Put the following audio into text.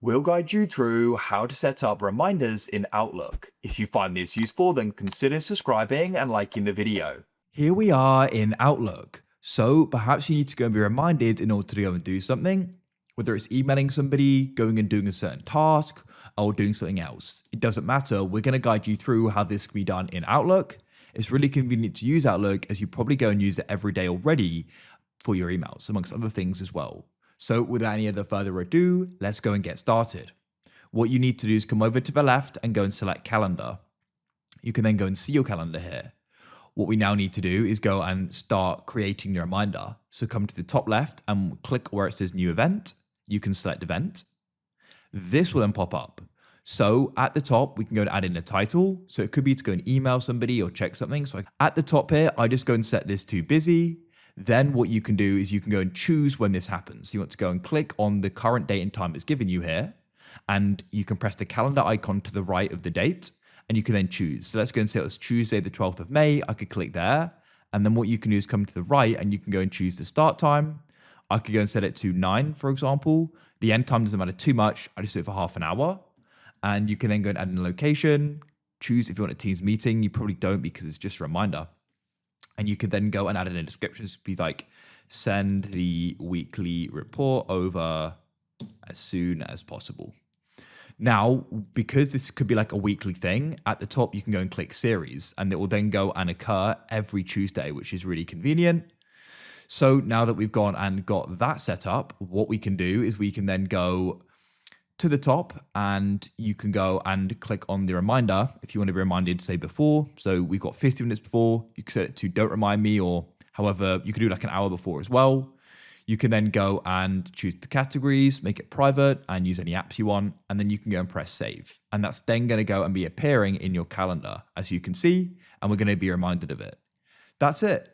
We'll guide you through how to set up reminders in Outlook. If you find this useful, then consider subscribing and liking the video. Here we are in Outlook. So perhaps you need to go and be reminded in order to go and do something, whether it's emailing somebody, going and doing a certain task, or doing something else. It doesn't matter. We're going to guide you through how this can be done in Outlook. It's really convenient to use Outlook as you probably go and use it every day already for your emails, amongst other things as well. So without any other further ado, let's go and get started. What you need to do is come over to the left and go and select calendar. You can then go and see your calendar here. What we now need to do is go and start creating the reminder. So come to the top left and click where it says new event. You can select event. This will then pop up. So at the top, we can go and add in a title. So it could be to go and email somebody or check something. So at the top here, I just go and set this to busy. Then what you can do is you can go and choose when this happens. You want to go and click on the current date and time it's given you here. And you can press the calendar icon to the right of the date. And you can then choose. So let's go and say it was Tuesday, the 12th of May. I could click there. And then what you can do is come to the right and you can go and choose the start time. I could go and set it to 9, for example. The end time doesn't matter too much. I just do it for half an hour. And you can then go and add in a location. Choose if you want a Teams meeting. You probably don't because it's just a reminder. And you could then go and add in a description. So be like, send the weekly report over as soon as possible. Now, because this could be like a weekly thing, at the top, you can go and click series and it will then go and occur every Tuesday, which is really convenient. So now that we've gone and got that set up, what we can do is we can then go to the top and you can go and click on the reminder if you want to be reminded, say before. So we've got 50 minutes before. You can set it to don't remind me, or however, you could do like an hour before as well. You can then go and choose the categories, make it private and use any apps you want. And then you can go and press save. And that's then going to go and be appearing in your calendar, as you can see, and we're going to be reminded of it. That's it.